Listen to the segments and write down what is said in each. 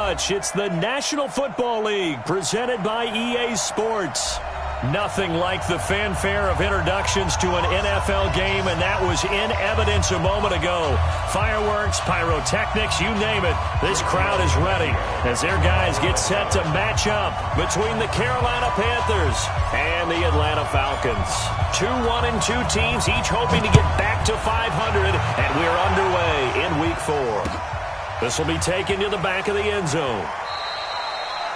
much. It's the National Football League presented by EA Sports. Nothing like the fanfare of introductions to an NFL game, and that was in evidence a moment ago. Fireworks, pyrotechnics, you name it. This crowd is ready as their guys get set to match up between the Carolina Panthers and the Atlanta Falcons. 2-1-2 teams, each hoping to get back to 500, and we're underway in Week 4. This will be taken to the back of the end zone.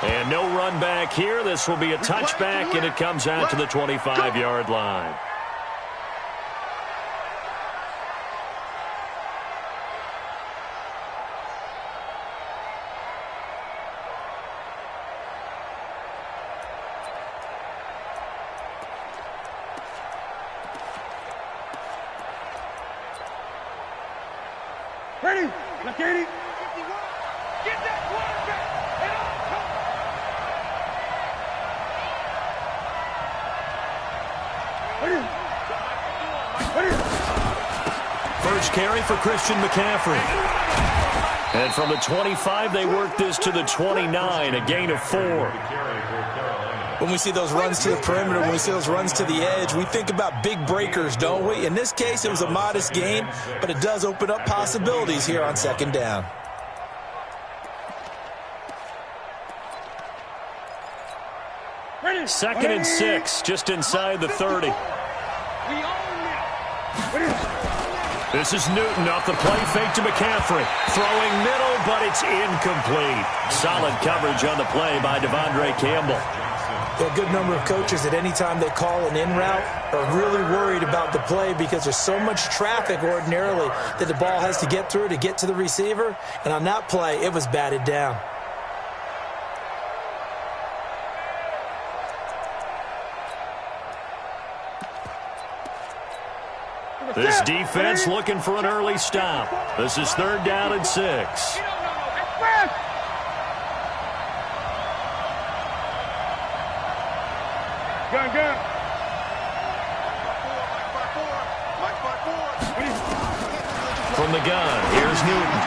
And no run back here. This will be a touchback, and it comes out to the 25-yard line. Ready? Look at it. Get that quarterback. First carry for Christian McCaffrey. And from the 25, they work this to the 29, a gain of 4. When we see those runs to the perimeter, when we see those runs to the edge, we think about big breakers, don't we? In this case, it was a modest gain, but it does open up possibilities here on second down. Second and 6, just inside the 30. This is Newton off the play fake to McCaffrey. Throwing middle, but it's incomplete. Solid coverage on the play by Devondre Campbell. A good number of coaches at any time they call an in route are really worried about the play because there's so much traffic ordinarily that the ball has to get through to get to the receiver. And on that play, it was batted down. This defense looking for an early stop. This is 3rd down and 6. Gun. From the gun, here's Newton.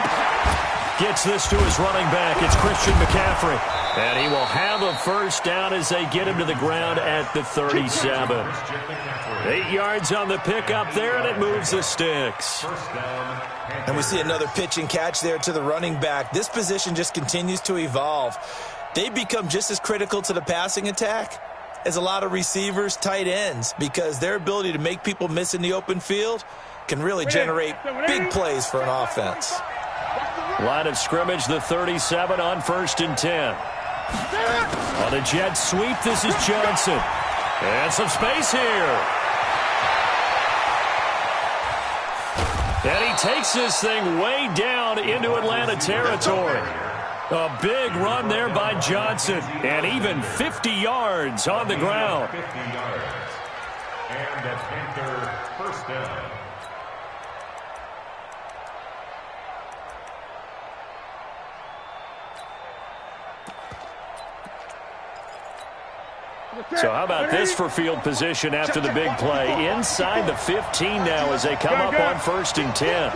Gets this to his running back. It's Christian McCaffrey. And he will have a first down as they get him to the ground at the 37. 8 yards on the pickup there, and it moves the sticks. And we see another pitch and catch there to the running back. This position just continues to evolve. They become just as critical to the passing attack as a lot of receivers, tight ends, because their ability to make people miss in the open field can really generate big plays for an offense. Line of scrimmage, the 37 on 1st and 10. On a jet sweep, this is Johnson. And some space here. And he takes this thing way down into Atlanta territory. A big run there by Johnson. And even 50 yards on the ground. 50 yards. And that's Panther first down. So how about this for field position after the big play? Inside the 15 now as they come up on 1st and 10.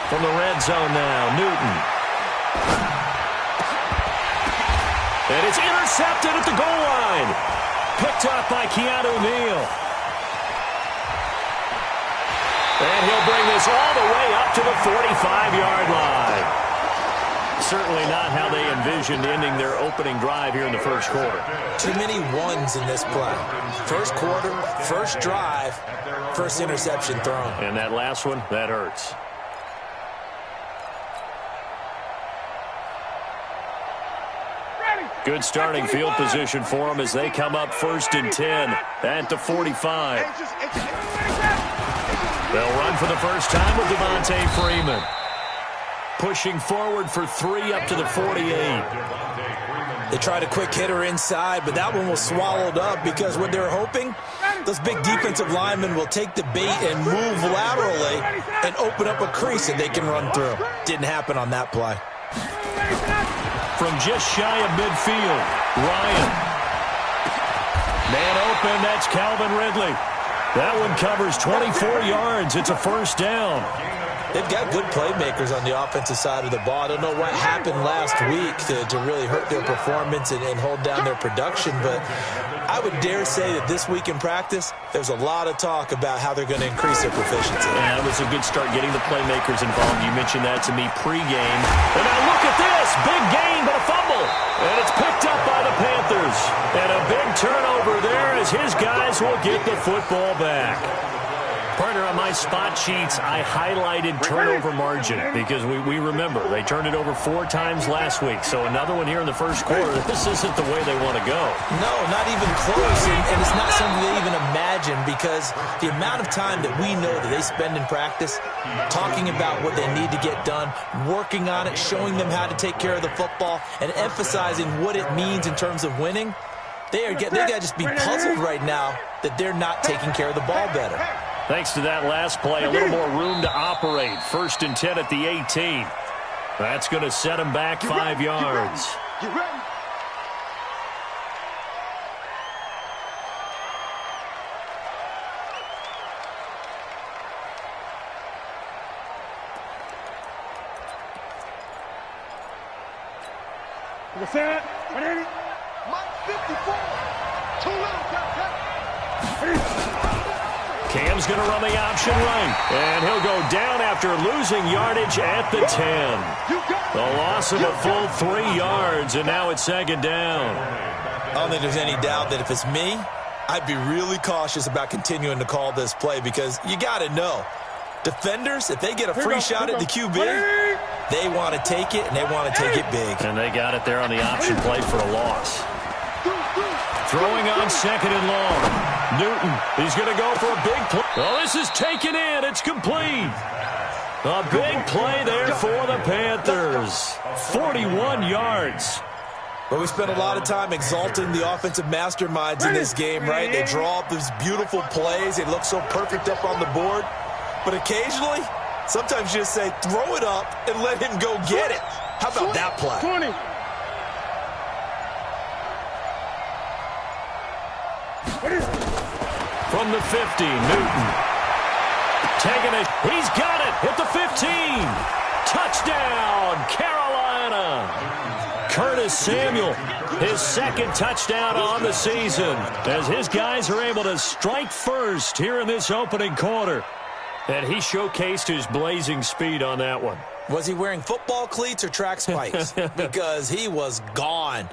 From the red zone now, Newton. And it's intercepted at the goal line. Picked up by Keanu Neal. And he'll bring this all the way up to the 45-yard line. Certainly not how they envisioned ending their opening drive here in the first quarter. Too many ones in this play. First quarter, first drive, first interception thrown. And that last one, that hurts. Good starting field position for them as they come up 1st and 10 at the 45. They'll run for the first time with Devontae Freeman. Pushing forward for 3 up to the 48. They tried a quick hitter inside, but that one was swallowed up because what they're hoping, those big defensive linemen will take the bait and move laterally and open up a crease that they can run through. Didn't happen on that play. From just shy of midfield, Ryan. Man open. That's Calvin Ridley. That one covers 24 yards. It's a first down. They've got good playmakers on the offensive side of the ball. I don't know what happened last week to really hurt their performance and hold down their production, but I would dare say that this week in practice, there's a lot of talk about how they're going to increase their proficiency. Yeah, it was a good start getting the playmakers involved. You mentioned that to me pregame. And now look at this. Big gain, but a fumble. And it's picked up by the Panthers. And a big turnover there as his guys will get the football back. Partner, on my spot sheets, I highlighted turnover margin because we remember they turned it over 4 times last week. So another one here in the first quarter. This isn't the way they want to go. No, not even close. And it's not something they even imagine because the amount of time that we know that they spend in practice talking about what they need to get done, working on it, showing them how to take care of the football, and emphasizing what it means in terms of winning, they got to just be puzzled right now that they're not taking care of the ball better. Thanks to that last play, a little more room to operate. 1st and 10 at the 18. That's going to set them back 5 yards. You ready? What's that? What is it? Mike 54. Too little, Captain. Cam's going to run the option right. And he'll go down after losing yardage at the 10. The loss of a full 3 yards, and now it's 2nd down. I don't think there's any doubt that if it's me, I'd be really cautious about continuing to call this play because you got to know, defenders, if they get a free shot at the QB, they want to take it, and they want to take it big. And they got it there on the option play for a loss. Throwing on 2nd and long. Newton, he's going to go for a big play. Oh, this is taken in. It's complete. A big play there for the Panthers. 41 yards. Well, we spent a lot of time exalting the offensive masterminds in this game, right? They draw up these beautiful plays. They look so perfect up on the board. But occasionally, sometimes you just say, throw it up and let him go get it. How about that play? 20. From the 50, Newton. Taking it. He's got it at the 15. Touchdown, Carolina. Curtis Samuel, his 2nd touchdown on the season as his guys are able to strike first here in this opening quarter. And he showcased his blazing speed on that one. Was he wearing football cleats or track spikes? Because he was gone.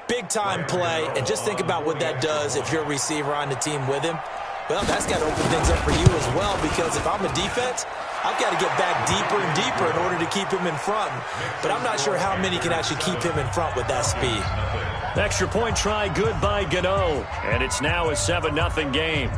Big-time play, and just think about what that does if you're a receiver on the team with him. Well, that's got to open things up for you as well, because if I'm a defense, I've got to get back deeper and deeper in order to keep him in front. But I'm not sure how many can actually keep him in front with that speed. Extra point try good by Gano, and it's now a 7-0 game.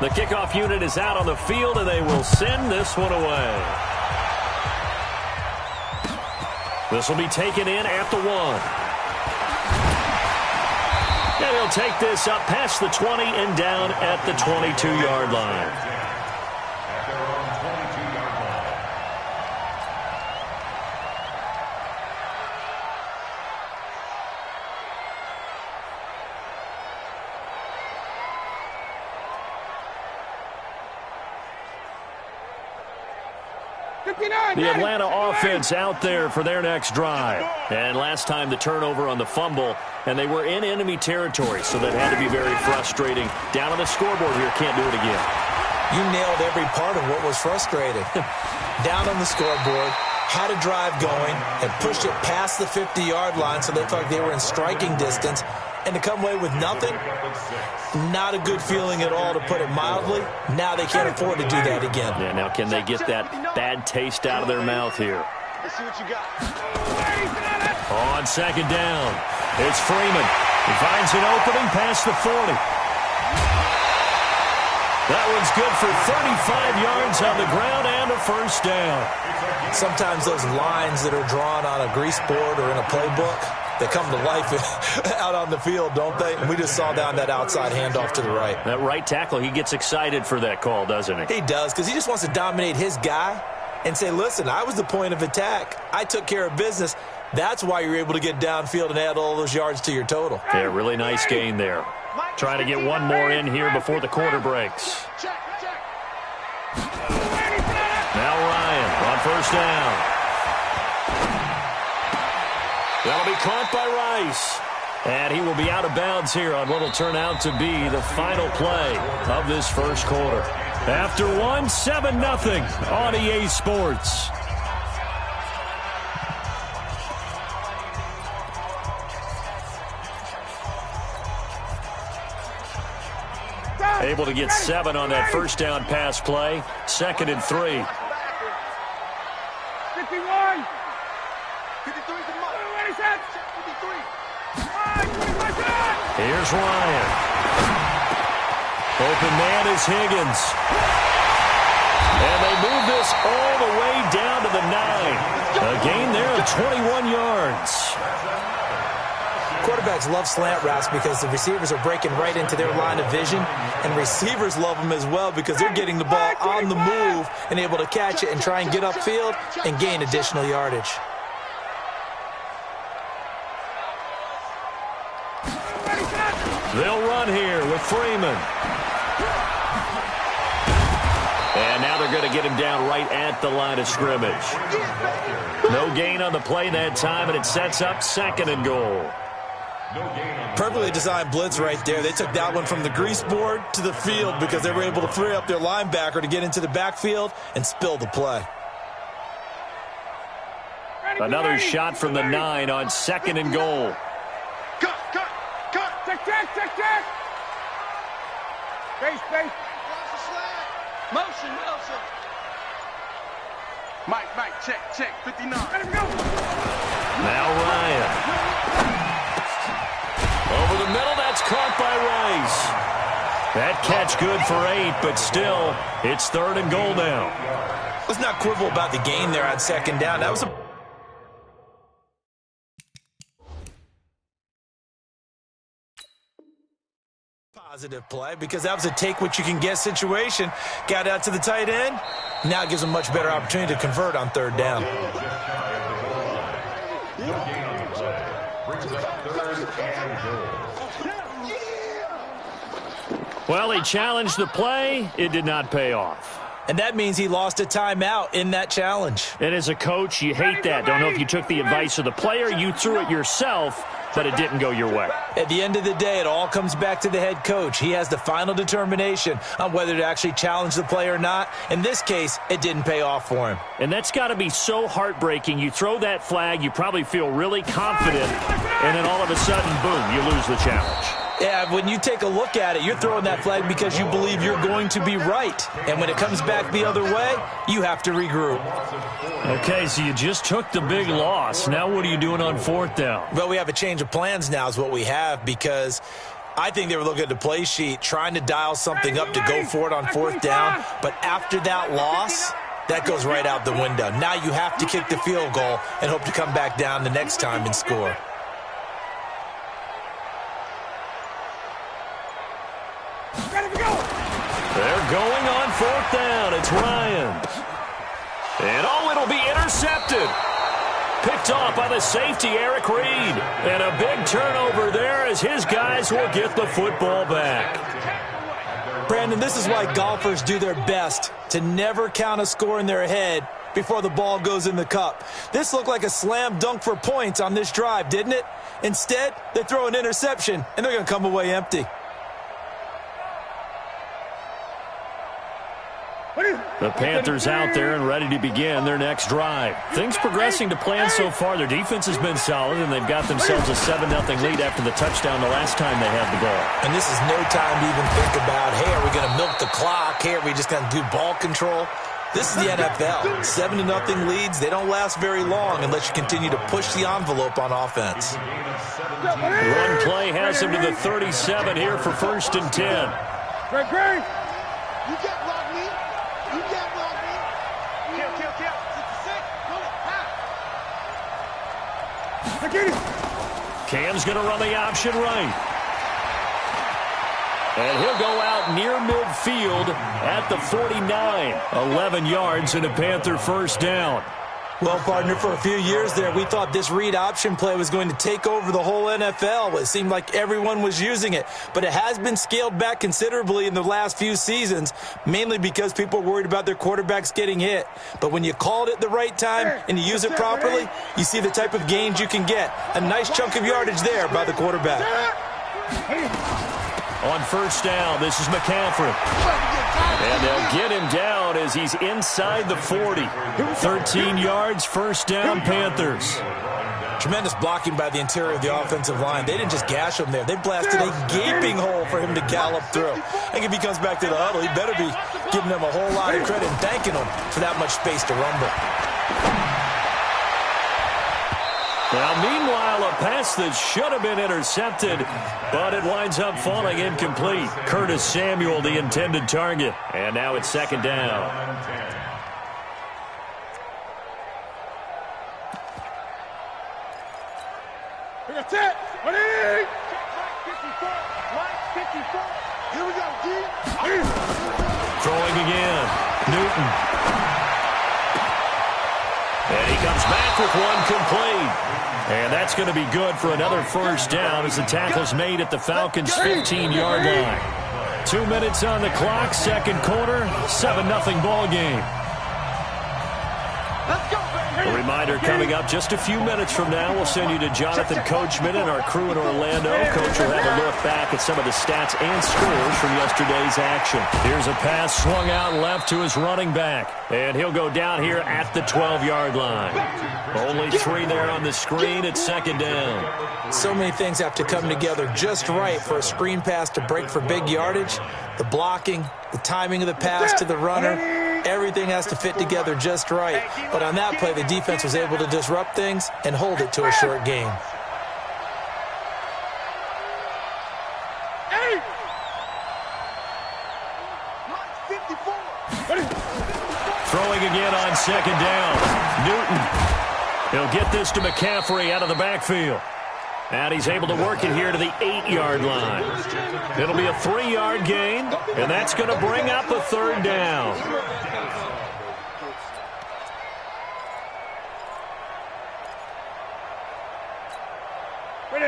The kickoff unit is out on the field, and they will send this one away. This will be taken in at the 1. And he'll take this up past the 20 and down at the 22-yard line. The Atlanta offense out there for their next drive. And last time the turnover on the fumble, and they were in enemy territory, so that had to be very frustrating. Down on the scoreboard here, can't do it again. You nailed every part of what was frustrating. Down on the scoreboard, had a drive going, and pushed it past the 50-yard line so they felt like they were in striking distance. And to come away with nothing, not a good feeling at all, to put it mildly. Now they can't afford to do that again. Yeah, now can they get that bad taste out of their mouth here? Let's see what you got. On 2nd down, it's Freeman. He finds an opening past the 40. That one's good for 35 yards on the ground and a first down. Sometimes those lines that are drawn on a grease board or in a playbook, they come to life out on the field, don't they? And we just saw down that outside handoff to the right. That right tackle, he gets excited for that call, doesn't he? He does, because he just wants to dominate his guy and say, listen, I was the point of attack. I took care of business. That's why you're able to get downfield and add all those yards to your total. Yeah, really nice gain there. Trying to get one more in here before the quarter breaks. Now Ryan on first down. That'll be caught by Rice. And he will be out of bounds here on what will turn out to be the final play of this first quarter. After one, 7-0 on EA Sports. Able to get 7 on that first down pass play. 2nd and 3. 51. 53. Here's Ryan. Open man is Higgins. And they move this all the way down to the 9. A gain there of 21 yards. Quarterbacks love slant routes because the receivers are breaking right into their line of vision, and receivers love them as well because they're getting the ball on the move and able to catch it and try and get upfield and gain additional yardage. They'll run here with Freeman. And now they're going to get him down right at the line of scrimmage. No gain on the play that time, and it sets up 2nd and goal. Perfectly designed blitz right there. They took that one from the grease board to the field because they were able to free up their linebacker to get into the backfield and spill the play. Another shot from the 9 on 2nd and goal. Cut. Check. Space. Motion. Mike, check. 59. Let him go. Now Ryan. Over the middle, that's caught by Rice. That catch good for 8, but still, it's 3rd and goal now. Let's not quibble about the gain there on 2nd down. That was a positive play because that was a take-what-you-can-get situation. Got out to the tight end. Now it gives them a much better opportunity to convert on 3rd down. Well, he challenged the play. It did not pay off. And that means he lost a timeout in that challenge. And as a coach, you hate that. Don't know if you took the advice of the player, you threw it yourself, but it didn't go your way. At the end of the day, it all comes back to the head coach. He has the final determination on whether to actually challenge the play or not. In this case, it didn't pay off for him. And that's got to be so heartbreaking. You throw that flag, you probably feel really confident, and then all of a sudden, boom, you lose the challenge. Yeah, when you take a look at it, you're throwing that flag because you believe you're going to be right. And when it comes back the other way, you have to regroup. Okay, so you just took the big loss. Now what are you doing on 4th down? Well, we have a change of plans now is what we have because I think they were looking at the play sheet, trying to dial something up to go for it on 4th down. But after that loss, that goes right out the window. Now you have to kick the field goal and hope to come back down the next time and score. They're going on 4th down. It's Ryan. And it'll be intercepted. Picked off by the safety, Eric Reed. And a big turnover there as his guys will get the football back. Brandon, this is why golfers do their best to never count a score in their head before the ball goes in the cup. This looked like a slam dunk for points on this drive, didn't it? Instead, they throw an interception, and they're going to come away empty. The Panthers out there and ready to begin their next drive. Things progressing to plan so far. Their defense has been solid, and they've got themselves a 7-0 lead after the touchdown the last time they had the ball. And this is no time to even think about, hey, are we going to milk the clock? Hey, are we just going to do ball control? This is the NFL. 7-0 leads, they don't last very long unless you continue to push the envelope on offense. Run play has him to the 37 here for 1st and 10. Great. You can't block me. You can't block me. Kill. 66. Pull it. I get it. Cam's going to run the option right. And he'll go out near midfield at the 49. 11 yards and a Panther first down. Well, partner, for a few years there, we thought this read option play was going to take over the whole NFL. It seemed like everyone was using it. But it has been scaled back considerably in the last few seasons, mainly because people are worried about their quarterbacks getting hit. But when you call it at the right time and you use it properly, you see the type of gains you can get. A nice chunk of yardage there by the quarterback. On first down, this is McCaffrey. And they'll get him down as he's inside the 40. 13 yards, first down, Panthers. Tremendous blocking by the interior of the offensive line. They didn't just gash him there. They blasted a gaping hole for him to gallop through. I think if he comes back to the huddle, he better be giving them a whole lot of credit and thanking them for that much space to rumble. Now, meanwhile, a pass that should have been intercepted, but it winds up falling incomplete. Curtis Samuel, the intended target. And now it's second down. That's it. What is it? 54. Here we go, G. Throwing again. Newton. And he comes back with one complete. And that's going to be good for another first down as the tackle's made at the Falcons' 15-yard line. 2 minutes on the clock, second quarter, 7-0 ball game. Let's go, baby. A reminder coming up just a few minutes from now. We'll send you to Jonathan Coachman and our crew in Orlando. Coach will have a look back at some of the stats and scores from yesterday's action. Here's a pass swung out left to his running back. And he'll go down here at the 12-yard line. Only 3 there on the screen at second down. So many things have to come together just right for a screen pass to break for big yardage. The blocking, the timing of the pass to the runner, everything has to fit together just right. But on that play, the defense was able to disrupt things and hold it to a short gain. Throwing again on second down. Newton. He'll get this to McCaffrey out of the backfield. And he's able to work it here to the 8-yard line. It'll be a 3-yard gain, and that's going to bring up a third down.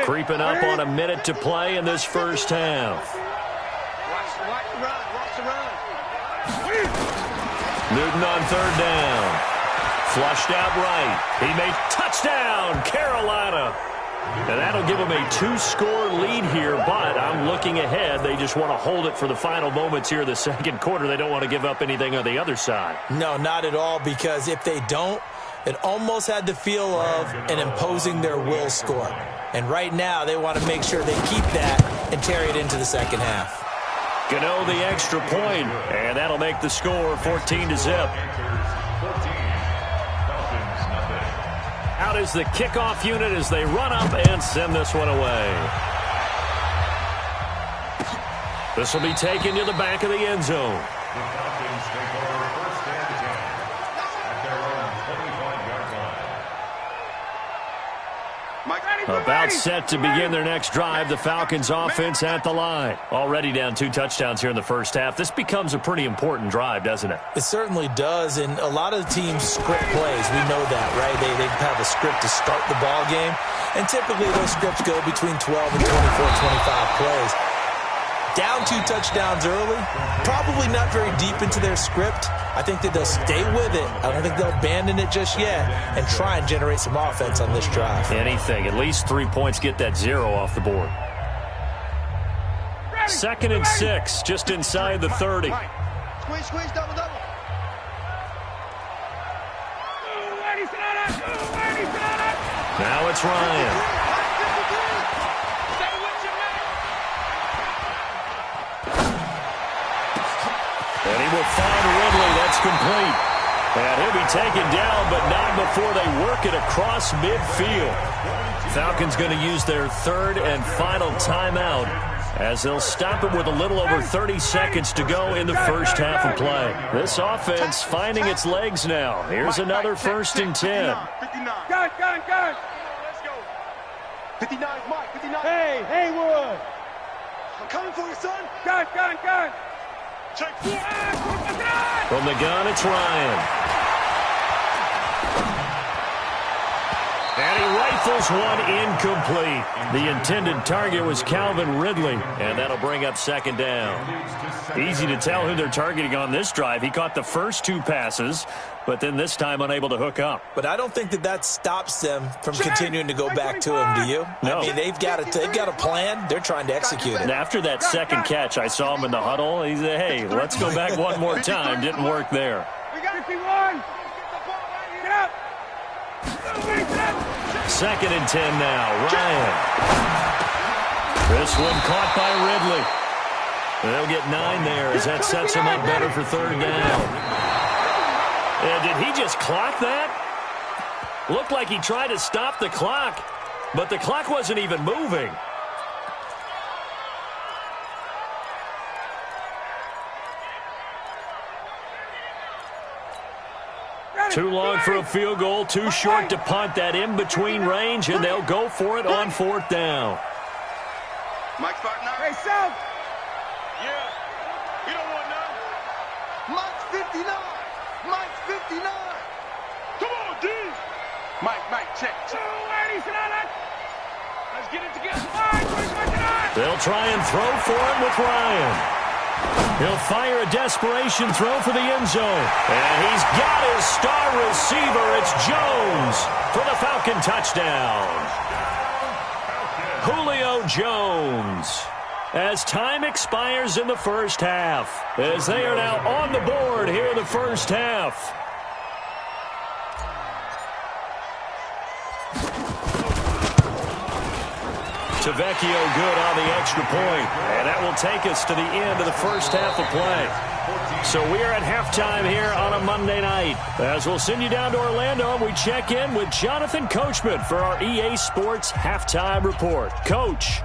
Creeping up on a minute to play in this first half. Watch the run. Newton on third down. Flushed out right. He made touchdown, Carolina. And that'll give them a 2-score lead here, but I'm looking ahead. They just want to hold it for the final moments here in the second quarter. They don't want to give up anything on the other side. No, not at all, because if they don't, it almost had the feel of an imposing their will score. And right now, they want to make sure they keep that and carry it into the second half. Gano the extra point, and that'll make the score 14-0. Out is the kickoff unit as they run up and send this one away. This will be taken to the back of the end zone. About set to begin their next drive, the Falcons offense at the line. Already down 2 touchdowns here in the first half. This becomes a pretty important drive, doesn't it? It certainly does, and a lot of teams script plays. We know that, right? They have a script to start the ball game, and typically those scripts go between 12 and 24, 25 plays. Down 2 touchdowns early, probably not very deep into their script. I think that they'll stay with it. I don't think they'll abandon it just yet and try and generate some offense on this drive. Anything. At least 3 points, get that 0 off the board. Second and 6, just inside the 30. Squeeze, double. Now it's Ryan. And he will find Ridley. That's complete. And he'll be taken down, but not before they work it across midfield. Falcons going to use their third and final timeout as they'll stop it with a little over 30 seconds to go in the first half of play. This offense finding its legs now. Here's another 1st and 10. 59. Gun. Let's go. 59 is Mike. 59. Hey, Haywood. I'm coming for you, son. Gun. Check. From the gun, it's Ryan. And he rifles one incomplete. The intended target was Calvin Ridley, and that'll bring up 2nd down. Easy to tell who they're targeting on this drive. He caught the first 2 passes, but then this time unable to hook up. But I don't think that stops them from continuing to go back to him, do you? No. I mean, they've got a plan. They're trying to execute it. And after that 2nd catch, I saw him in the huddle. He said, hey, let's go back one more time. Didn't work there. We got 51. Get up. 2nd and 10 now. Ryan. This one caught by Ridley. They'll get 9 there as that sets him up better for 3rd down. And did he just clock that? Looked like he tried to stop the clock, but the clock wasn't even moving. Too long for a field goal, too short to punt. That in-between range, and they'll go for it on 4th down. Mike's partner. Hey, South. Yeah. We don't want none. Mike's 59. Mike's 59. Come on, D. Mike, check. Let's get it together. They'll try and throw for it with Ryan. He'll fire a desperation throw for the end zone. And he's got his star receiver. It's Jones for the Falcon touchdown. Julio Jones. As time expires in the first half, as they are now on the board here in the first half. Tavecchio good on the extra point, and that will take us to the end of the first half of play. So we are at halftime here on a Monday night. As we'll send you down to Orlando, and we check in with Jonathan Coachman for our EA Sports Halftime Report. Coach.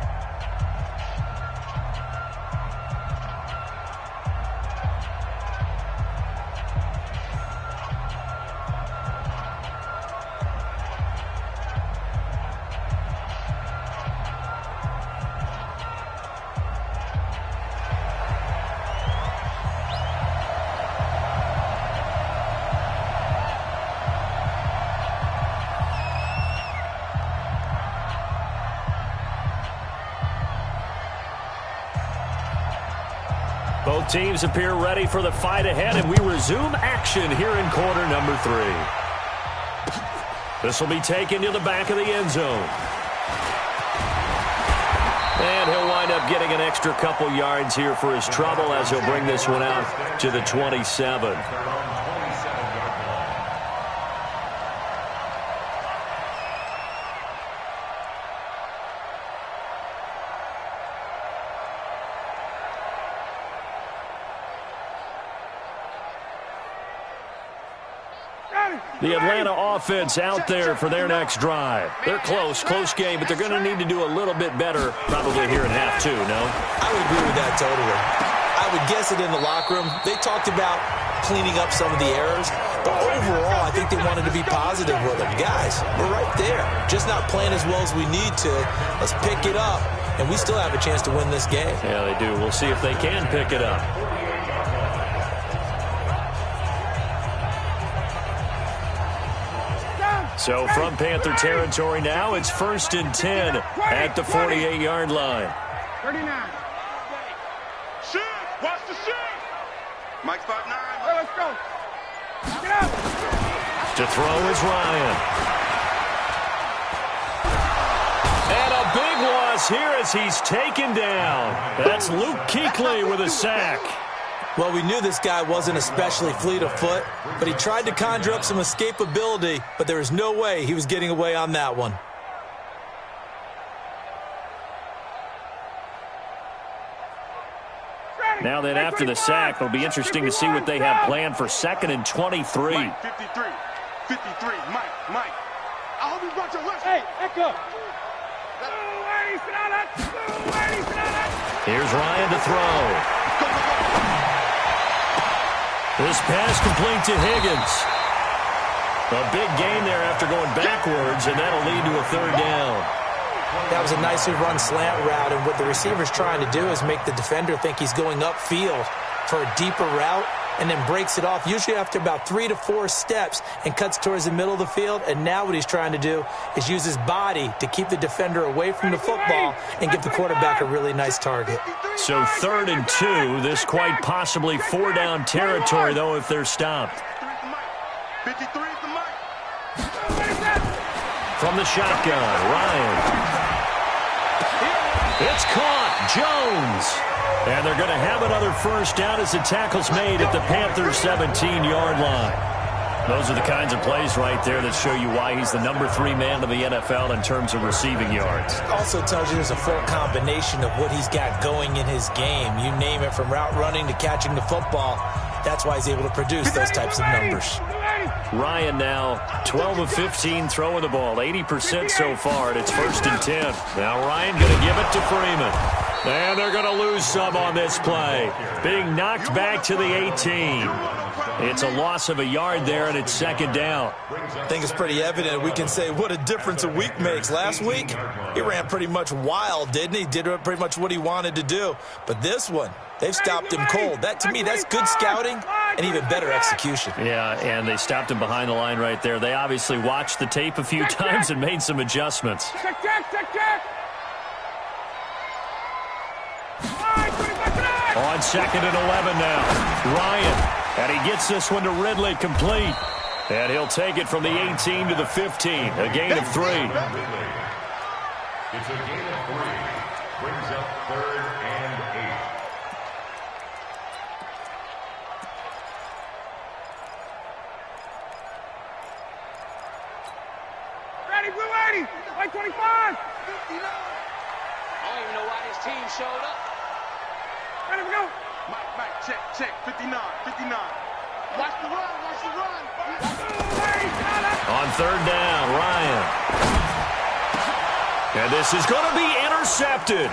Both teams appear ready for the fight ahead, and we resume action here in quarter number 3. This will be taken to the back of the end zone. And he'll wind up getting an extra couple yards here for his trouble as he'll bring this one out to the 27. The Atlanta offense out there for their next drive. They're close game, but they're going to need to do a little bit better probably here in half 2, no? I would agree with that totally. I would guess it in the locker room. They talked about cleaning up some of the errors, but overall, I think they wanted to be positive with them. Guys, we're right there. Just not playing as well as we need to. Let's pick it up, and we still have a chance to win this game. Yeah, they do. We'll see if they can pick it up. So from Panther territory now, it's 1st and 10 at the 48-yard line. 39. Shoot! Watch the shoot! Mike's 5'9". Let's go. Get up. To throw is Ryan. And a big loss here as he's taken down. That's Luke Kuechly with a sack. Well, we knew this guy wasn't especially fleet of foot, but he tried to conjure up some escapability, but there was no way he was getting away on that one. Now then, after the sack, it'll be interesting to see what they have planned for 2nd and 23. 53. Mike. I hope you brought your lunch. Hey, echo. Here's Ryan to throw. This pass complete to Higgins. A big gain there after going backwards, and that'll lead to a third down. That was a nicely run slant route, and what the receiver's trying to do is make the defender think he's going upfield for a deeper route, and then breaks it off, usually after about 3 to 4 steps, and cuts towards the middle of the field. And now what he's trying to do is use his body to keep the defender away from the football and give the quarterback a really nice target. So 3rd and 2, this quite possibly 4-down territory, though, if they're stopped. 53 is the mic. From the shotgun, Ryan. It's caught. Jones. And they're going to have another first down as the tackle's made at the Panthers' 17-yard line. Those are the kinds of plays right there that show you why he's the number 3 man in the NFL in terms of receiving yards. Also tells you there's a full combination of what he's got going in his game. You name it, from route running to catching the football. That's why he's able to produce those types of numbers. Ryan now 12 of 15 throwing the ball, 80% so far, and it's 1st and 10. Now Ryan going to give it to Freeman. And they're going to lose some on this play. Being knocked back to the 18. It's a loss of a yard there, and it's 2nd down. I think it's pretty evident. We can say what a difference a week makes. Last week, he ran pretty much wild, didn't he? Did pretty much what he wanted to do. But this one, they've stopped him cold. That, to me, that's good scouting and even better execution. Yeah, and they stopped him behind the line right there. They obviously watched the tape a few times and made some adjustments. On 2nd and 11 now. Ryan. And he gets this one to Ridley, complete. And he'll take it from the 18 to the 15. A gain of 3. It's a gain of 3. Brings up 3rd and 8. Ready, blue 80, like 25. 59. I don't even know why this team showed up. Ready, we go. Mike, check, 59. Watch the run. On 3rd down, Ryan. And this is going to be intercepted.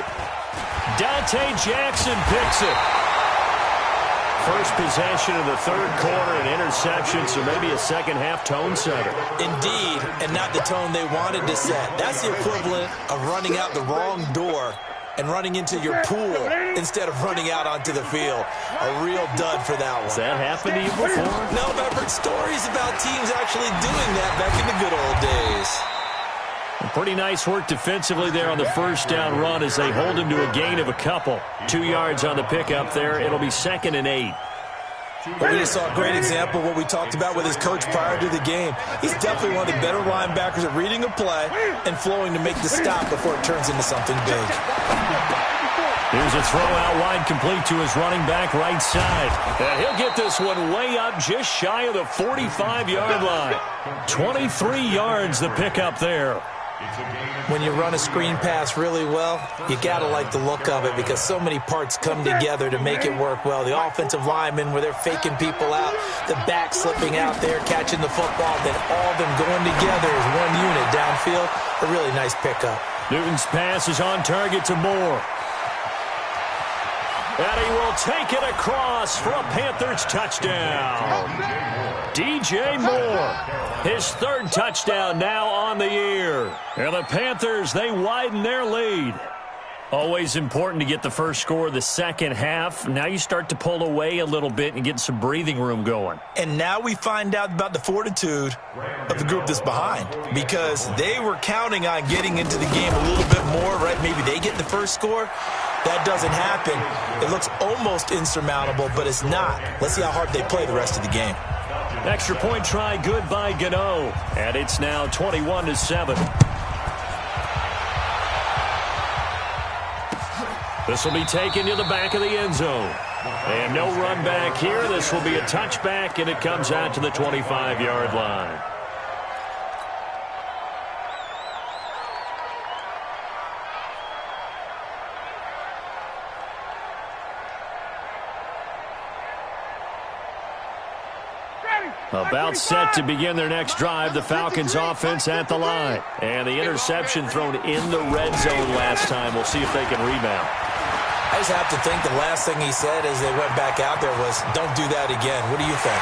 Dante Jackson picks it. First possession of the 3rd quarter, an interception, so maybe a second-half tone setter. Indeed, and not the tone they wanted to set. That's the equivalent of running out the wrong door and running into your pool instead of running out onto the field. A real dud for that one. Has that happened to you before? No, but I've heard stories about teams actually doing that back in the good old days. Pretty nice work defensively there on the 1st down run as they hold him to a gain of a couple. 2 yards on the pickup there. It'll be 2nd and 8. But we just saw a great example of what we talked about with his coach prior to the game. He's definitely one of the better linebackers at reading a play and flowing to make the stop before it turns into something big. Here's a throw out wide, complete to his running back right side. And he'll get this one way up just shy of the 45-yard line. 23 yards the pickup there. When you run a screen pass really well, you got to like the look of it because so many parts come together to make it work well. The offensive linemen, where they're faking people out, the back slipping out there, catching the football, then all of them going together as one unit downfield. A really nice pickup. Newton's pass is on target to Moore. And he will take it across for a Panthers touchdown. DJ Moore, his 3rd touchdown now on the year. And the Panthers, they widen their lead. Always important to get the first score of the second half. Now you start to pull away a little bit and get some breathing room going. And now we find out about the fortitude of the group that's behind, because they were counting on getting into the game a little bit more, right? Maybe they get the first score. That doesn't happen. It looks almost insurmountable, but it's not. Let's see how hard they play the rest of the game. Extra point try good by Gano. And it's now 21-7. This will be taken to the back of the end zone. And no run back here. This will be a touchback, and it comes out to the 25-yard line. About set to begin their next drive, the Falcons offense at the line. And the interception thrown in the red zone last time. We'll see if they can rebound. I just have to think the last thing he said as they went back out there was, don't do that again. What do you think?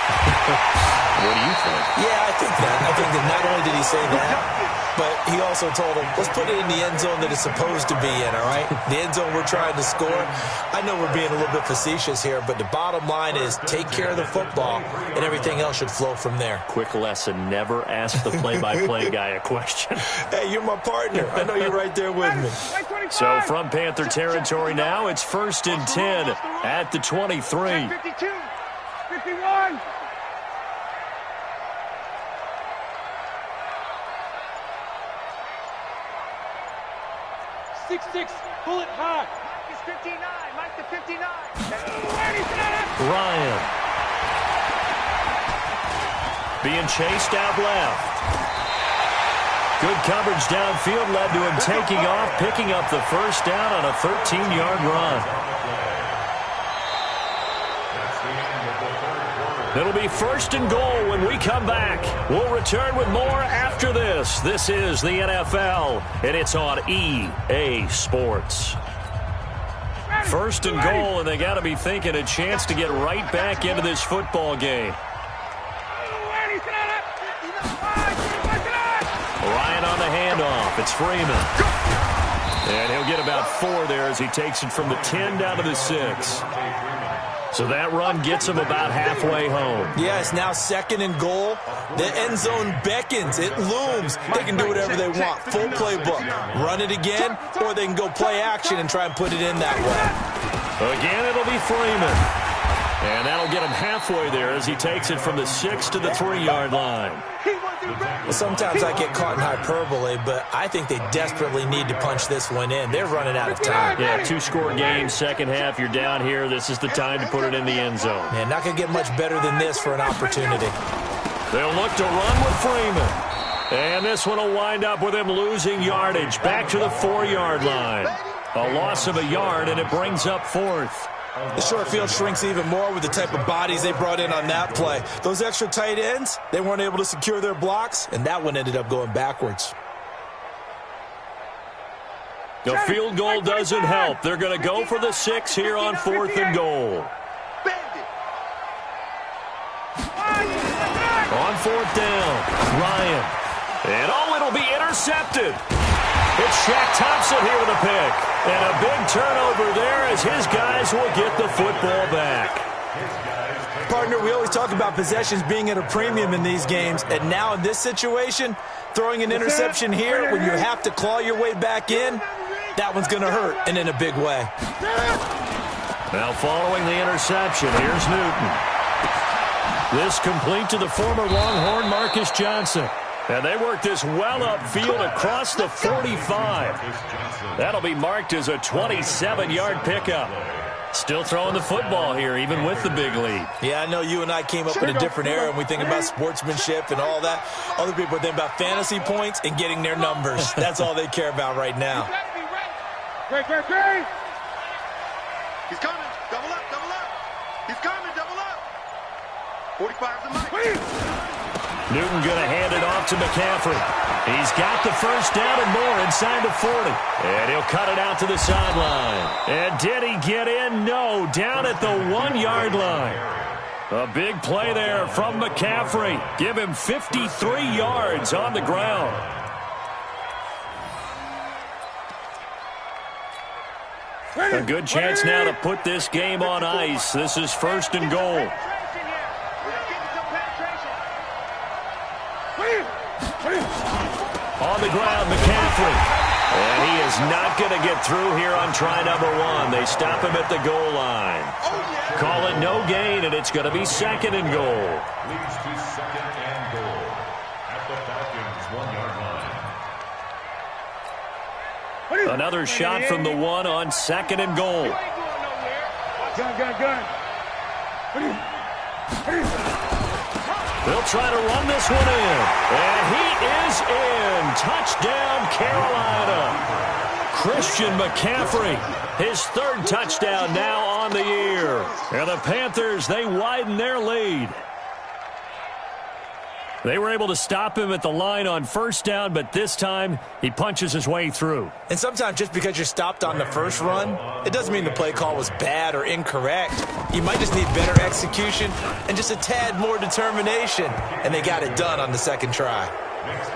What do you think? Yeah, I think that not only did he say that, but he also told him, let's put it in the end zone that it's supposed to be in, all right? The end zone we're trying to score. I know we're being a little bit facetious here, but the bottom line is take care of the football, and everything else should flow from there. Quick lesson, never ask the play-by-play guy a question. Hey, you're my partner. I know you're right there with me. So from Panther territory now, it's 1st and 10 at the 23. 52, 51. Pull it high. Mike is 59. Mike to 59. Ryan. Being chased out left. Good coverage downfield led to him taking off, picking up the first down on a 13-yard run. It'll be 1st and goal when we come back. We'll return with more after this. This is the NFL, and it's on EA Sports. 1st and goal, and they got to be thinking a chance to get right back into this football game. Ryan on the handoff. It's Freeman. And he'll get about 4 there as he takes it from the 10 down to the 6. So that run gets him about halfway home. Yeah, it's now 2nd and goal. The end zone beckons. It looms. They can do whatever they want. Full playbook. Run it again, or they can go play action and try and put it in that way. Again, it'll be Freeman. And that'll get him halfway there as he takes it from the 6 to the 3-yard line. Well, sometimes I get caught in hyperbole, but I think they desperately need to punch this one in. They're running out of time. Yeah, 2-score game, second half, you're down here. This is the time to put it in the end zone. Man, not going to get much better than this for an opportunity. They'll look to run with Freeman. And this one will wind up with him losing yardage back to the 4-yard line. A loss of a yard, and it brings up 4th. The short field shrinks even more with the type of bodies they brought in on that play. Those extra tight ends, they weren't able to secure their blocks, and that one ended up going backwards. The field goal doesn't help. They're going to go for the 6 here on 4th and goal. On 4th down, Ryan. And it'll be intercepted. It's Shaq Thompson here with a pick. And a big turnover there as his guys will get the football back. Partner, we always talk about possessions being at a premium in these games. And now in this situation, throwing an interception here when you have to claw your way back in, that one's going to hurt, and in a big way. Now following the interception, here's Newton. This complete to the former Longhorn Marcus Johnson. And they work this well upfield across the 45. That'll be marked as a 27-yard pickup. Still throwing the football here, even with the big lead. Yeah, I know you and I came up in a different era, and we think about sportsmanship and all that. Other people think about fantasy points and getting their numbers. That's all they care about right now. Great. He's coming. Double up. He's coming. Double up. 45 to Mike. Newton going to hand it off to McCaffrey. He's got the first down and more inside the 40. And he'll cut it out to the sideline. And did he get in? No, down at the 1-yard line. A big play there from McCaffrey. Give him 53 yards on the ground. A good chance now to put this game on ice. This is 1st and goal. On the ground, McCaffrey. And he is not going to get through here on try number 1. They stop him at the goal line. Call it no gain, and it's going to be 2nd and goal. Leads to 2nd and goal at the Falcons' 1-yard line. Another shot from the 1 on 2nd and goal. Gun. They'll try to run this one in. And he is in. Touchdown, Carolina. Christian McCaffrey, his 3rd touchdown now on the year. And the Panthers, they widen their lead. They were able to stop him at the line on first down, but this time he punches his way through. And sometimes just because you're stopped on the first run, it doesn't mean the play call was bad or incorrect. You might just need better execution and just a tad more determination. And they got it done on the second try.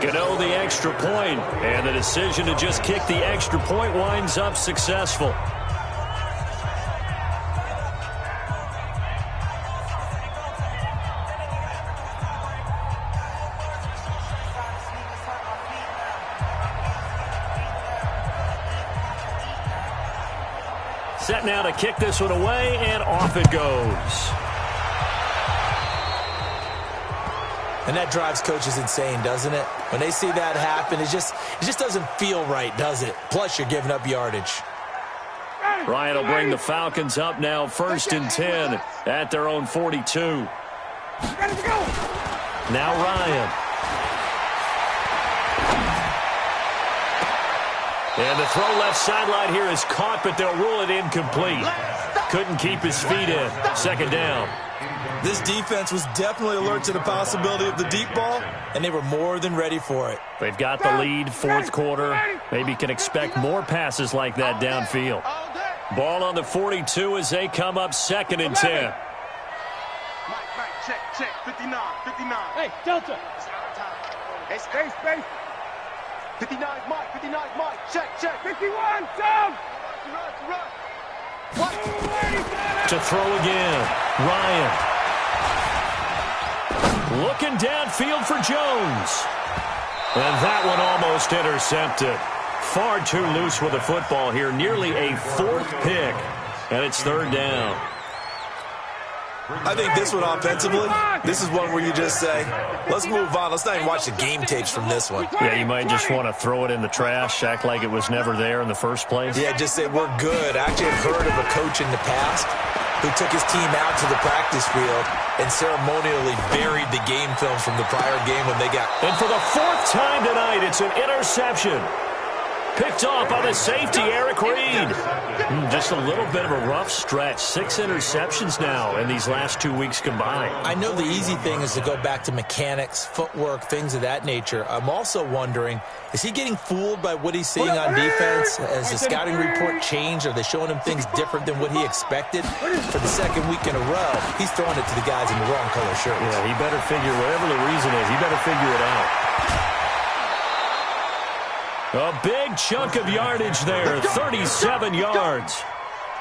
Gano the extra point, and the decision to just kick the extra point winds up successful. Set now to kick this one away, and off it goes. And that drives coaches insane, doesn't it? When they see that happen, it just doesn't feel right, does it? Plus, you're giving up yardage. Ryan will bring the Falcons up now 1st and 10 at their own 42. Now Ryan. And the throw left sideline here is caught, but they'll rule it incomplete. Couldn't keep his feet in. 2nd down. This defense was definitely alert to the possibility of the deep ball, and they were more than ready for it. They've got the lead, 4th quarter. Maybe can expect more passes like that downfield. Ball on the 42 as they come up 2nd and 10. Mike, check, 59. Hey, Delta. Hey, space. 59 Mike, check. 51, down. Run. To throw again, Ryan. Looking downfield for Jones. And that one almost intercepted. Far too loose with the football here. Nearly a 4th pick. And it's 3rd down. I think this one offensively, this is one where you just say, let's move on. Let's not even watch the game tapes from this one. Yeah, you might just want to throw it in the trash, act like it was never there in the first place. Yeah, just say we're good. I actually have heard of a coach in the past who took his team out to the practice field and ceremonially buried the game film from the prior game when they got... And for the 4th time tonight, it's an interception. Picked off by the safety, Eric Reed. Just a little bit of a rough stretch. 6 interceptions now in these last 2 weeks combined. I know the easy thing is to go back to mechanics, footwork, things of that nature. I'm also wondering, is he getting fooled by what he's seeing on defense? Has the scouting report changed? Are they showing him things different than what he expected? For the 2nd week in a row, he's throwing it to the guys in the wrong color shirts. Yeah, he better figure, whatever the reason is, he better figure it out. A big chunk of yardage there, 37 yards.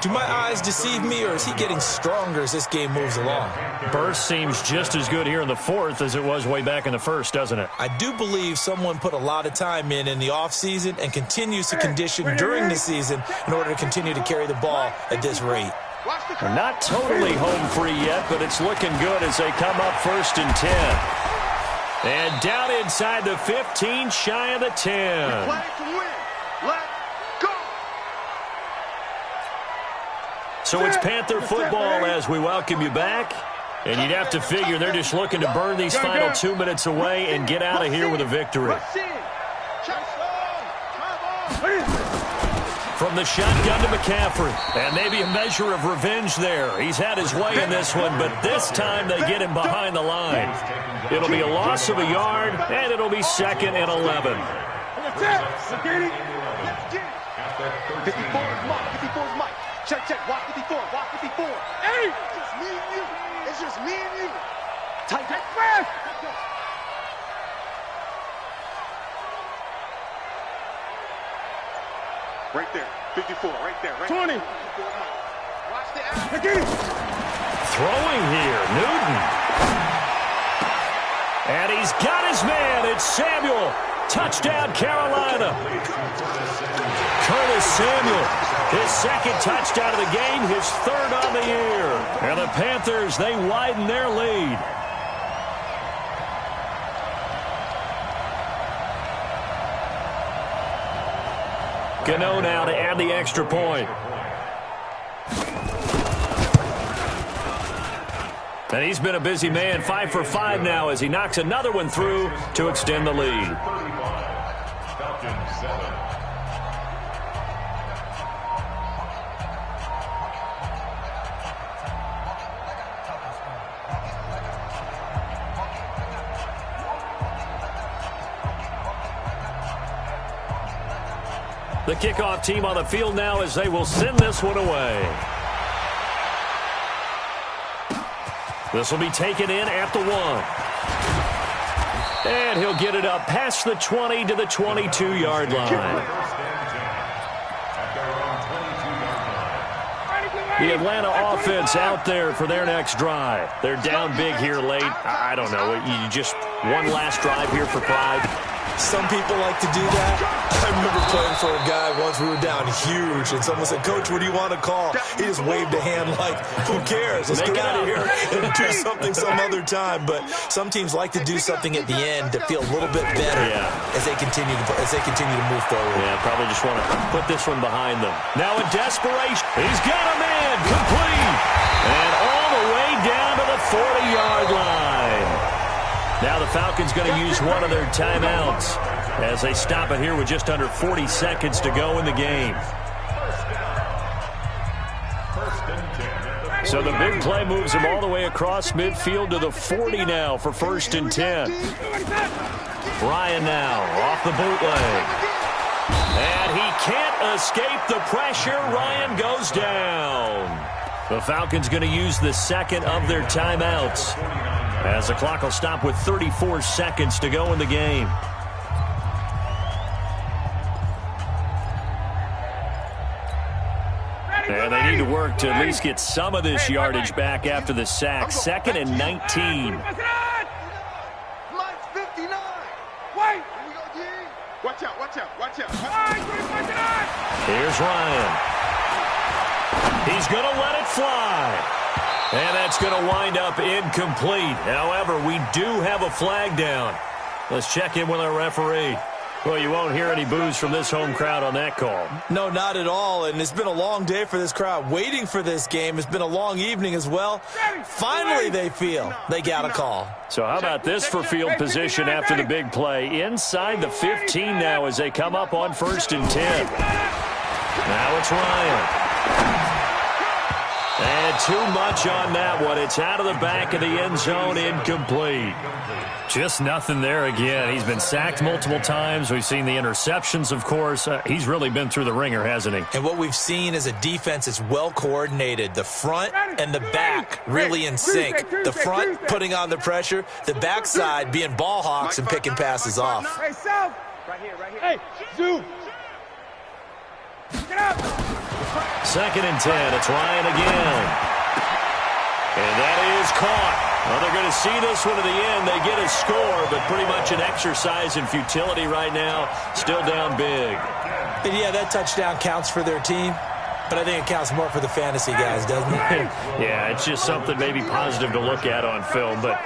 Do my eyes deceive me, or is he getting stronger as this game moves along? Burst seems just as good here in the 4th as it was way back in the 1st, doesn't it? I do believe someone put a lot of time in the offseason and continues to condition during the season in order to continue to carry the ball at this rate. They're not totally home free yet, but it's looking good as they come up 1st and 10. And down inside the 15, shy of the 10. Play to win. Let's go. So it's Panther football as we welcome you back. And you'd have to figure they're just looking to burn these final 2 minutes away and get out of here with a victory. From the shotgun to McCaffrey. And maybe a measure of revenge there. He's had his way in this one, but this time they get him behind the line. It'll be a loss of a yard, and it'll be 2nd and 11. 54 is Mike. Check. Watch 54. Hey! It's just me and you. Tight. Fast! Right there. 54. Right there. 20. Watch the action. Throwing here, Newton. And he's got his man. It's Samuel. Touchdown, Carolina. Curtis Samuel, his 2nd touchdown of the game, his 3rd on the year. And the Panthers, they widen their lead. Gano now to add the extra point. And he's been a busy man, 5 for 5 now as he knocks another one through to extend the lead. The kickoff team on the field now as they will send this one away. This will be taken in at the 1. And he'll get it up past the 20 to the 22-yard line. The Atlanta offense out there for their next drive. They're down big here late. I don't know. You just one last drive here for pride. Some people like to do that. I remember playing for a guy once. We were down huge, and someone said, "Coach, what do you want to call?" He just waved a hand like, "Who cares? Let's get out of here and do something some other time." But some teams like to do something at the end to feel a little bit better as they continue to move forward. Yeah, probably just want to put this one behind them. Now in desperation, he's got a man complete, and all the way down to the 40-yard line. Now the Falcons going to use one of their timeouts as they stop it here with just under 40 seconds to go in the game. So the big play moves them all the way across midfield to the 40 now for 1st and 10. Ryan now off the bootleg. And he can't escape the pressure. Ryan goes down. The Falcons going to use the second of their timeouts, as the clock will stop with 34 seconds to go in the game. And they need to work to at least get some of this yardage back after the sack. 2nd and 19. Mike's 59. Wait. Here we go, D. Watch out, watch out, watch out. Here's Ryan. He's going to let it fly. And that's going to wind up incomplete. However, we do have a flag down. Let's check in with our referee. Well, you won't hear any boos from this home crowd on that call. No, not at all. And it's been a long day for this crowd waiting for this game. It's been a long evening as well. Finally, they feel they got a call. So how about this for field position after the big play? Inside the 15 now as they come up on 1st and 10. Now it's Ryan. And too much on that one. It's out of the back of the end zone, incomplete. Just nothing there again. He's been sacked multiple times. We've seen the interceptions, of course. He's really been through the ringer, hasn't he? And what we've seen is a defense that's well coordinated. The front and the back really in sync. The front putting on the pressure. The backside being ball hawks and picking passes off. Hey, South. Right here, right here. Hey, zoom. Get up. 2nd and 10. It's Ryan again. And that is caught. Well, they're going to see this one to the end. They get a score, but pretty much an exercise in futility right now. Still down big. And yeah, that touchdown counts for their team, but I think it counts more for the fantasy guys, doesn't it? Yeah, it's just something maybe positive to look at on film, but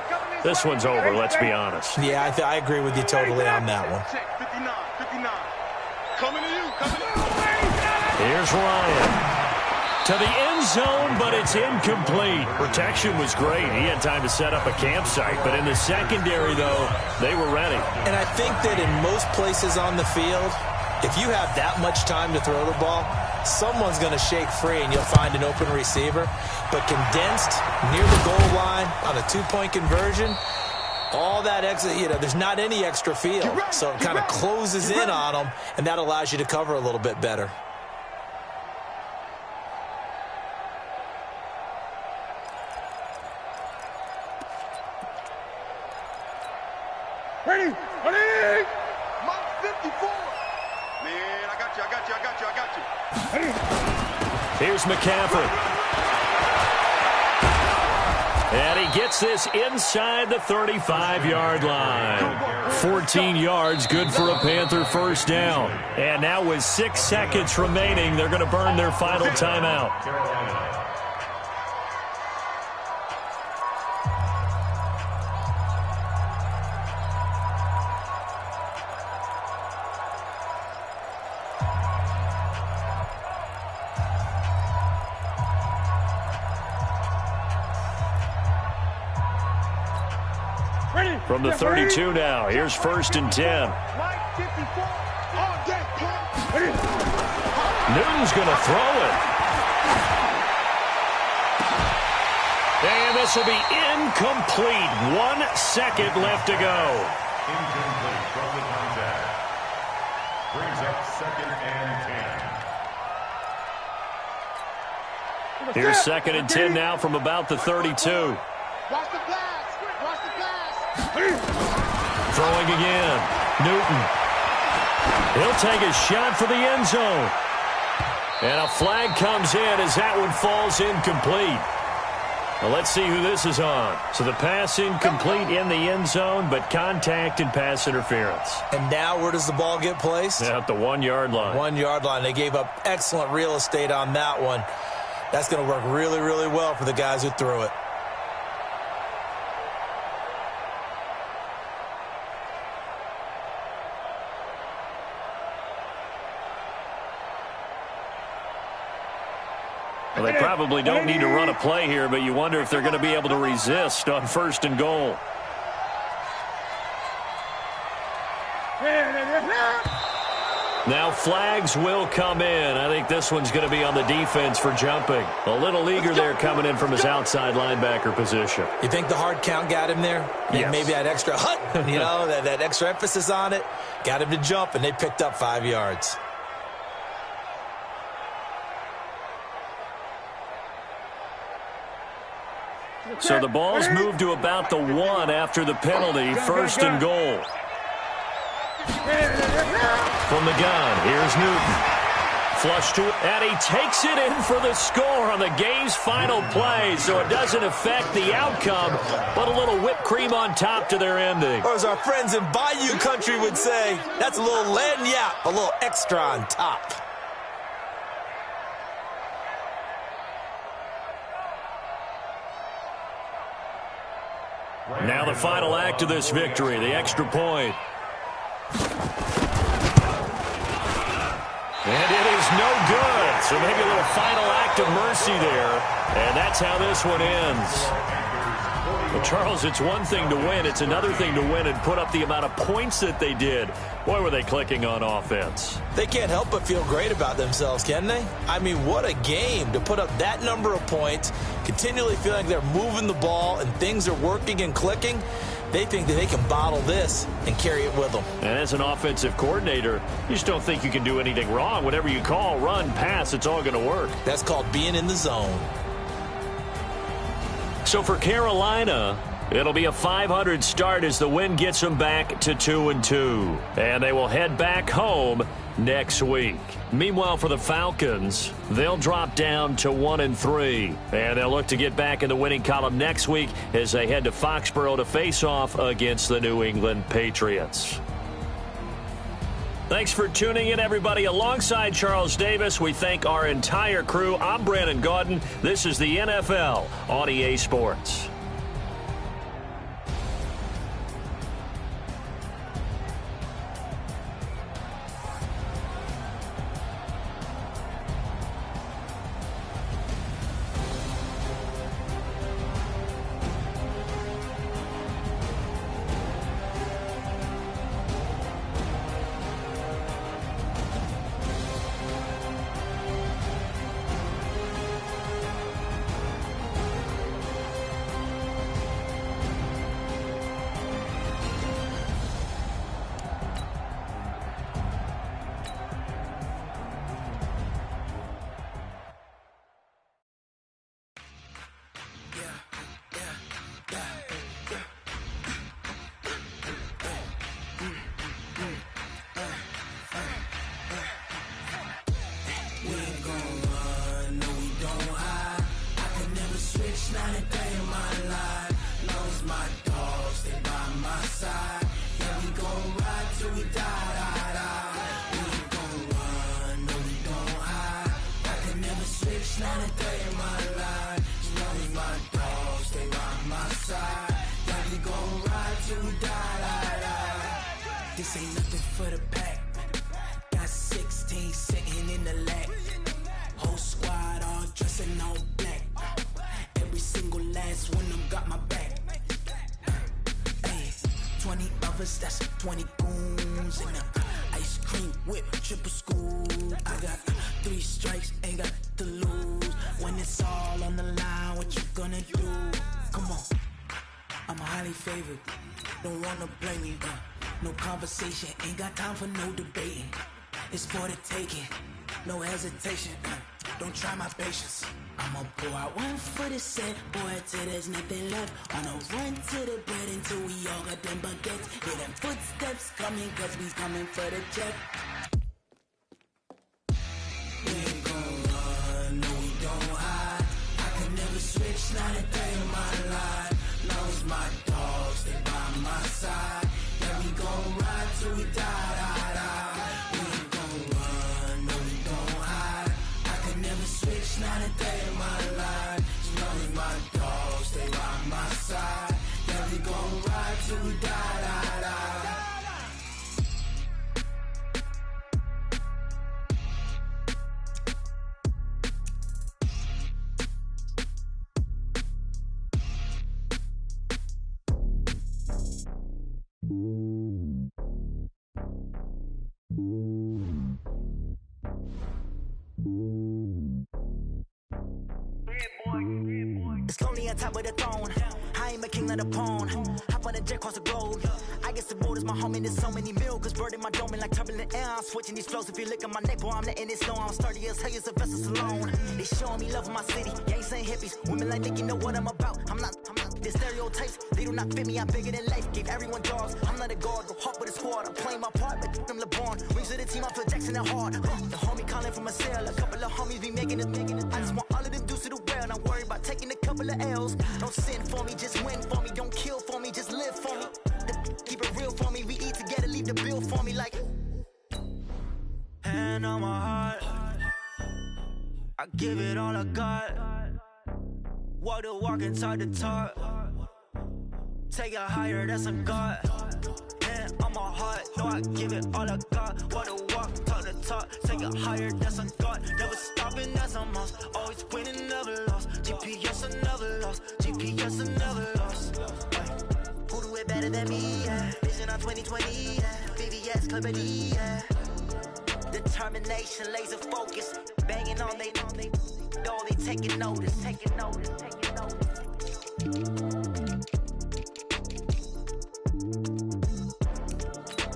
this one's over, let's be honest. Yeah, I agree with you totally on that one. 59, 59. Coming to you, coming to you. Here's Ryan. To the end zone, but it's incomplete. Protection was great. He had time to set up a campsite, but in the secondary, though, they were ready. And I think that in most places on the field, if you have that much time to throw the ball, someone's going to shake free and you'll find an open receiver. But condensed near the goal line on a 2-point conversion, all that extra, there's not any extra field. So it kind of closes in on them, and that allows you to cover a little bit better. Ready, ready. Mike 54. Man, I got you. Here's McCaffrey. And he gets this inside the 35-yard line. 14 yards, good for a Panther first down. And now with 6 seconds remaining, they're going to burn their final timeout. From the 32 now, here's 1st and 10. Newton's going to throw it. And this will be incomplete. 1 second left to go. Incomplete from the contact. Brings up 2nd and 10. Here's 2nd and 10 now from about the 32. Watch the pass. Watch the pass. Throwing again. Newton. He'll take a shot for the end zone. And a flag comes in as that one falls incomplete. Well, let's see who this is on. So the pass incomplete in the end zone, but contact and pass interference. And now where does the ball get placed? At the 1-yard line. 1-yard line. They gave up excellent real estate on that one. That's going to work really, really well for the guys who threw it. Well, they probably don't need to run a play here, but you wonder if they're going to be able to resist on 1st and goal. Now flags will come in. I think this one's going to be on the defense for jumping. A little eager there coming in from his outside linebacker position. You think the hard count got him there? Yes. Maybe that extra that extra emphasis on it got him to jump, and they picked up 5 yards. So the ball's moved to about the 1 after the penalty. 1st and goal. From the gun, here's Newton. Flush to it, and he takes it in for the score on the game's final play, so it doesn't affect the outcome, but a little whipped cream on top to their ending. Or as our friends in Bayou country would say, that's a little lagniappe, a little extra on top. Now the final act of this victory, the extra point. And it is no good. So maybe a little final act of mercy there. And that's how this one ends. Well, Charles, it's one thing to win. It's another thing to win and put up the amount of points that they did. Boy, were they clicking on offense. They can't help but feel great about themselves, can they? I mean, what a game to put up that number of points, continually feeling like they're moving the ball and things are working and clicking. They think that they can bottle this and carry it with them. And as an offensive coordinator, you just don't think you can do anything wrong. Whatever you call, run, pass, it's all going to work. That's called being in the zone. So for Carolina, it'll be a 500 start as the win gets them back to 2-2. And they will head back home next week. Meanwhile, for the Falcons, they'll drop down to 1-3. And they'll look to get back in the winning column next week as they head to Foxborough to face off against the New England Patriots. Thanks for tuning in, everybody. Alongside Charles Davis, we thank our entire crew. I'm Brandon Gaudin. This is the NFL on EA Sports. This ain't nothing for the pack. Got 16 sitting in the lap. Whole squad all dressing all black. Every single last one of them got my back. Hey, 20 of us, that's 20 goons in the ice cream whip, triple scoop. I got 3 strikes, ain't got to lose. When it's all on the line, what you gonna do? Come on, I'm highly favored. Don't wanna blame me, no conversation, ain't got time for no debating. It's for the taking, no hesitation. Don't try my patience. I'ma pour out one for the set, boy, till there's nothing left. On a run to the bread until we all got them baguettes. Hear them footsteps coming, cause we coming for the jet. We ain't gon' run, no we don't hide. I can never switch, not a day in my life. Long as my dogs stay by my side. Yeah, we gon' ride till we die, die, die. We ain't gon' run, no we don't hide. I can never switch, not a day in my life. As long as my dogs stay by my side. Yeah, we gon' ride till we die, die, die. It's lonely on top of the throne. I ain't a king of the pawn. Hop on a jet across the globe. I guess the road is my home and there's so many milkers bird in my dome and like turbulent air. I'm switching these flows. If you look at my neck, boy, I'm letting it snow. I'm sturdy as hell as a vessel alone. They showing me love in my city. Gangs ain't hippies. Women like Nick, you know what I'm about. I'm not the stereotypes. They do not fit me. I'm bigger than life. Gave everyone jobs. I'm not a guard. Go hard with a squad. I'm playing my part, but them LeBron. Wings of the team. I feel Jackson and hard. The homie calling from a cell. A couple of homies be making it. I just want all of them dudes to do well. Not worry about taking a couple of L's. Don't sin for me, just win for me. Don't kill for me, just live for me. Keep it real for me. We eat together, leave the bill for me like. Hand on my heart, I give it all I got. Walk the walk and talk the talk. Take it higher, that's a God. Hand on my heart, no, I give it all I got. Walk the walk, talk the talk. Take it higher, that's a God. Never stopping, that's a must. Always winning, never lost. GPS, I never lost. GPS, I never lost. Who do it better than me? Yeah. Vision on 2020, yeah. VVS, Clippity, yeah. Determination, laser focus. Banging on they taking notice, taking notice, taking notice.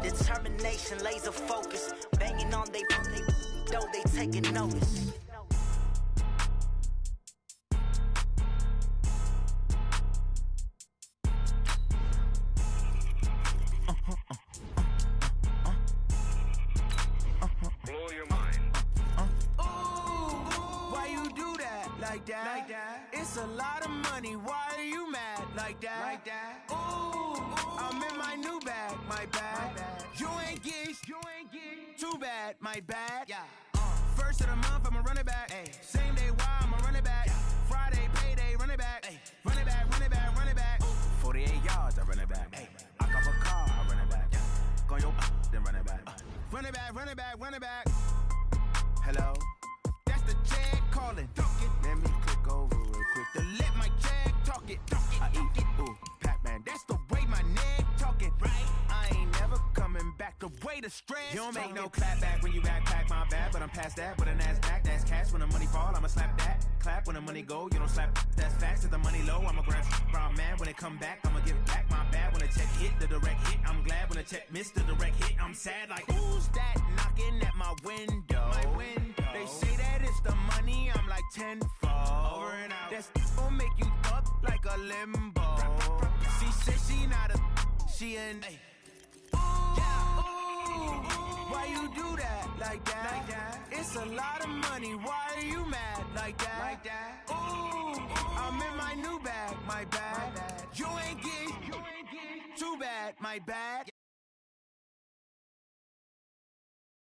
Determination, laser focus. Banging on they taking notice. Blow your mind. Why you do that like that? Like that? It's a lot of money. Why are you mad like that? Like that? Ooh, I'm in my new bag. My bad. You ain't get too bad. My bad. Yeah. First of the month, I'ma run it back. Ay. Same day, why I'ma run it back. Yeah. Friday, payday, run it back. Ay. Run it back, run it back, run it back. 48 yards, I run it back. Ay. I cop a car, I run it back. Yeah. Go your then run it back. Run it back, run it back, run it back. Hello? That's the jag calling. Let me click over real quick to let my jag talk it. I eat it, ooh, Pac-Man. That's the way my neck talking. Right? I ain't never coming back the way the stress. You don't make no clap back when you backpack, my bad, but I'm past that. With a NASDAQ, that's cash. When the money fall, I'ma slap that. Clap when the money go, you don't slap. That's facts. If the money low, I'ma grab brown man. When it come back, I'ma give back my bad. When the check hit, the direct hit, I'm glad. When the check missed the direct hit, I'm sad. Like, who's that knocking at my window? My window. They say that it's the money, I'm like tenfold. Over and out. That's gon' make you up like a limbo. She said she not a, she an. Ooh, yeah. Ooh, why you do that like that? Like that? It's a lot of money. Why are you mad like that? Like that? Ooh, I'm in my new bag. My bad. You ain't get too bad. My bad.